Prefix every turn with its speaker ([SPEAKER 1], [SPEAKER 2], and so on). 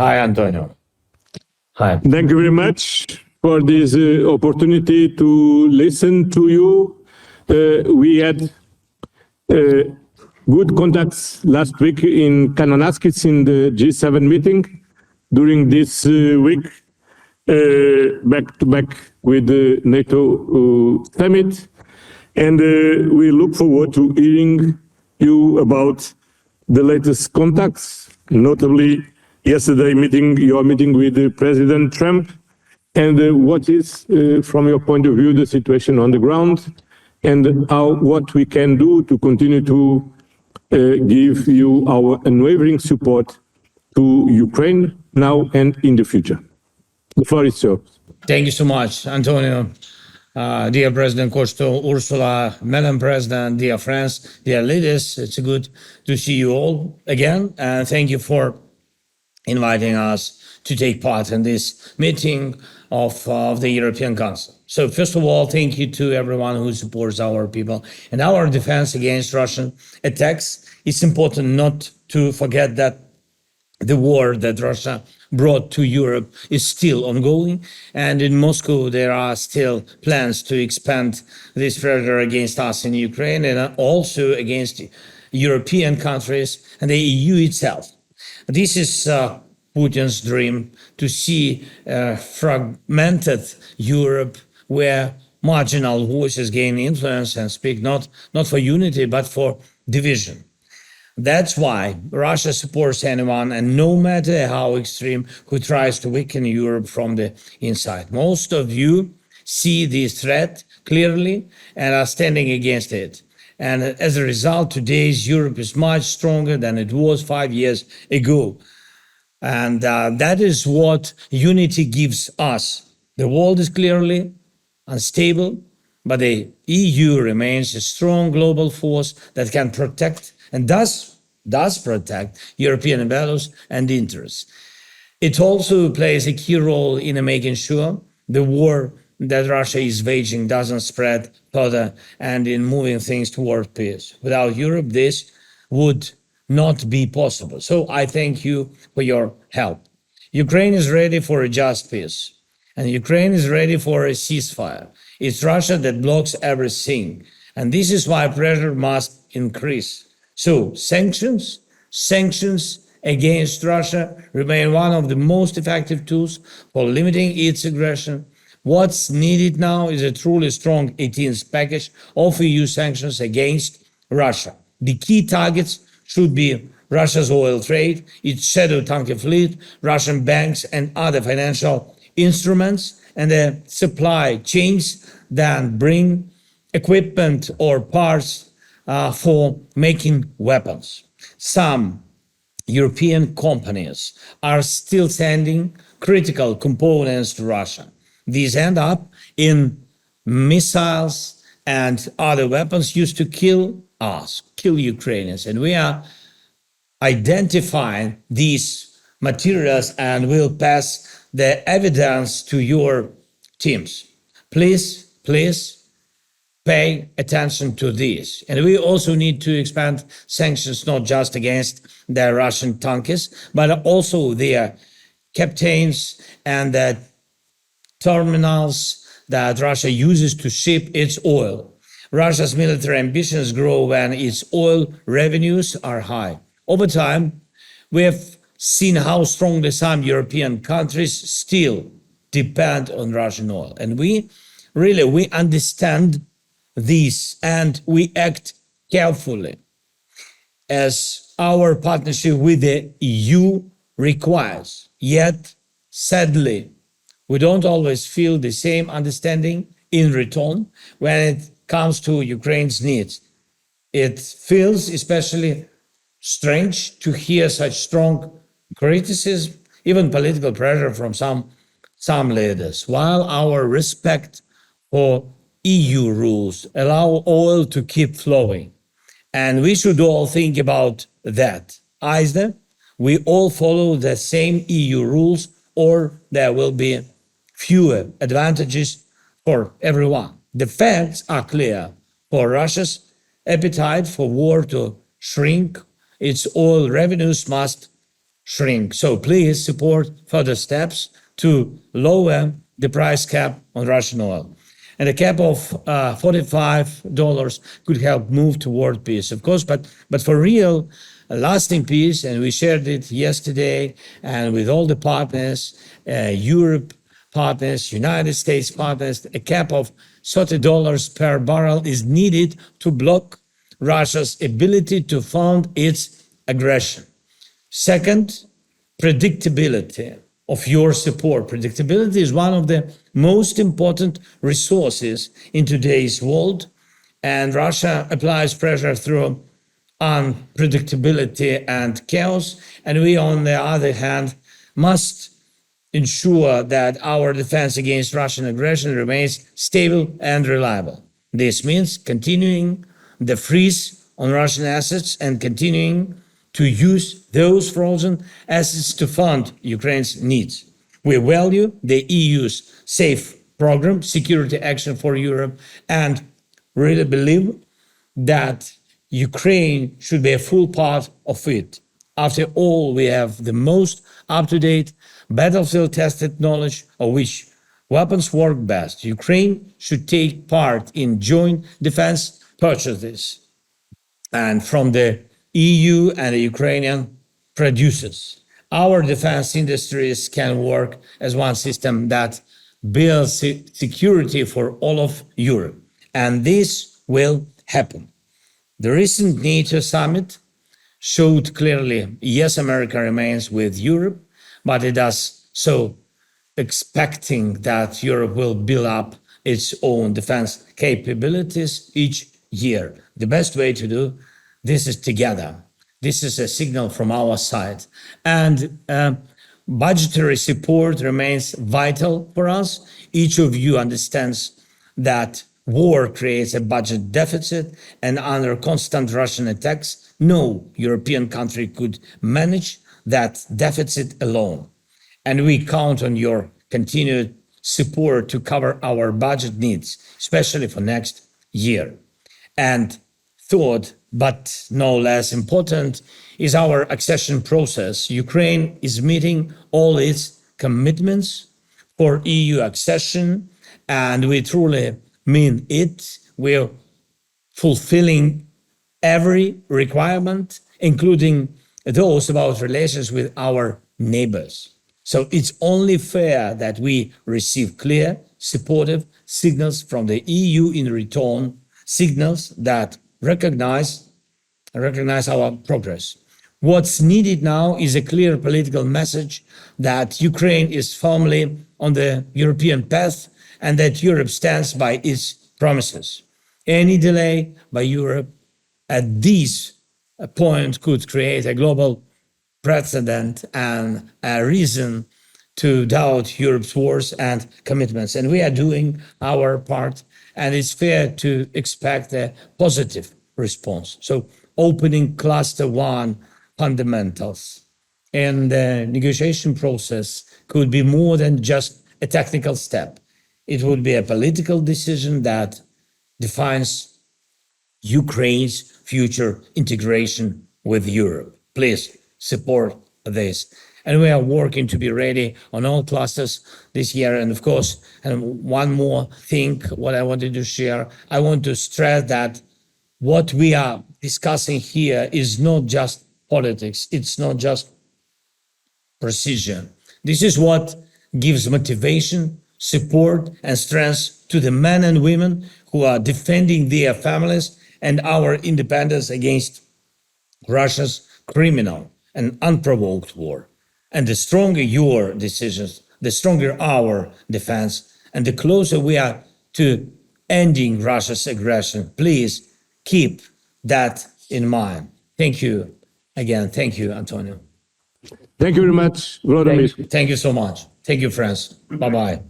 [SPEAKER 1] Hi, Antonio. Hi.
[SPEAKER 2] Thank you very much for this opportunity to listen to you. We had good contacts last week in Kananaskis in the G7 meeting. During this week, back to back with the NATO summit. And we look forward to hearing you about the latest contacts, notably yesterday your meeting with President Trump, and what is, from your point of view, the situation on the ground, and what we can do to continue to give you our unwavering support to Ukraine now and in the future. The floor is yours.
[SPEAKER 1] Thank you so much, Antonio. Dear President Costa, Ursula, Madam President, dear friends, dear leaders, it's good to see you all again. And thank you for inviting us to take part in this meeting of the European Council. So first of all, thank you to everyone who supports our people and our defense against Russian attacks. It's important not to forget that the war that Russia brought to Europe is still ongoing, and in Moscow there are still plans to expand this pressure against us in Ukraine and also against European countries and the EU itself. This is Putin's dream, to see a fragmented Europe where marginal voices gain influence and speak not for unity but for division. That's why Russia supports anyone, and no matter how extreme, who tries to weaken Europe from the inside. Most of you see this threat clearly and are standing against it. And as a result, today's Europe is much stronger than it was 5 years ago. And that is what unity gives us. The world is clearly unstable, but the EU remains a strong global force that can protect and does protect European values and interests. It also plays a key role in making sure the war that Russia is waging doesn't spread further and in moving things toward peace. Without Europe, this would not be possible. So I thank you for your help. Ukraine is ready for a just peace, and Ukraine is ready for a ceasefire. It's Russia that blocks everything, and this is why pressure must increase. So sanctions against Russia remain one of the most effective tools for limiting its aggression. What's needed now is a truly strong 18th package of EU sanctions against Russia. The key targets should be Russia's oil trade, its shadow tanker fleet, Russian banks and other financial instruments, and the supply chains that bring equipment or parts for making weapons. Some European companies are still sending critical components to Russia. These end up in missiles and other weapons used to kill Ukrainians. And we are identifying these materials and will pass the evidence to your teams. Please pay attention to this. And we also need to expand sanctions not just against the Russian tankers, but also their captains and the terminals that Russia uses to ship its oil. Russia's military ambitions grow when its oil revenues are high. Over time, we have seen how strongly some European countries still depend on Russian oil. And we understand this, and we act carefully as our partnership with the EU requires. Yet, sadly, we don't always feel the same understanding in return when it comes to Ukraine's needs. It feels especially strange to hear such strong criticism, even political pressure from some leaders, while our respect for EU rules allow oil to keep flowing. And we should all think about that. Either we all follow the same EU rules, or there will be fewer advantages for everyone. The facts are clear. For Russia's appetite for war to shrink, its oil revenues must shrink. So please support further steps to lower the price cap on Russian oil. And a cap of $45 could help move toward peace, of course, but for real, lasting peace, and we shared it yesterday, and with all the partners, Europe partners, United States partners, a cap of $30 per barrel is needed to block Russia's ability to fund its aggression. Second, predictability of your support. Predictability is one of the most important resources in today's world, and Russia applies pressure through unpredictability and chaos, and we, on the other hand, must ensure that our defense against Russian aggression remains stable and reliable. This means continuing the freeze on Russian assets and continuing to use those frozen assets to fund Ukraine's needs. We value the EU's SAFE program, Security Action for Europe, and really believe that Ukraine should be a full part of it. After all, we have the most up-to-date, battlefield-tested knowledge of which weapons work best. Ukraine should take part in joint defense purchases and from the EU and the Ukrainian producers. Our defense industries can work as one system that builds security for all of Europe, and this will happen. The recent NATO summit showed clearly, yes, America remains with Europe, but it does so expecting that Europe will build up its own defense capabilities each year. The best way to do this is together. This is a signal from our side. And budgetary support remains vital for us. Each of you understands that war creates a budget deficit, and under constant Russian attacks, no European country could manage that deficit alone. And we count on your continued support to cover our budget needs, especially for next year. And third, but no less important, is our accession process. Ukraine is meeting all its commitments for EU accession, and we truly mean it. We're fulfilling every requirement, including those about relations with our neighbors. So it's only fair that we receive clear, supportive signals from the EU in return, signals that recognize our progress. What's needed now is a clear political message that Ukraine is firmly on the European path and that Europe stands by its promises. Any delay by Europe at this point could create a global precedent and a reason to doubt Europe's words and commitments. And we are doing our part, and it's fair to expect a positive response. So opening cluster one fundamentals in the negotiation process could be more than just a technical step. It would be a political decision that defines Ukraine's future integration with Europe. Please support this. And we are working to be ready on all clusters this year. And of course, and one more thing, what I wanted to share, I want to stress that what we are discussing here is not just politics. It's not just precision. This is what gives motivation, support, and strength to the men and women who are defending their families and our independence against Russia's criminal and unprovoked war. And the stronger your decisions, the stronger our defense, and the closer we are to ending Russia's aggression. Please keep that in mind. Thank you again. Thank you, Antonio.
[SPEAKER 2] Thank you very much, Volodymyr.
[SPEAKER 1] Thank you so much. Thank you, friends. Bye-bye.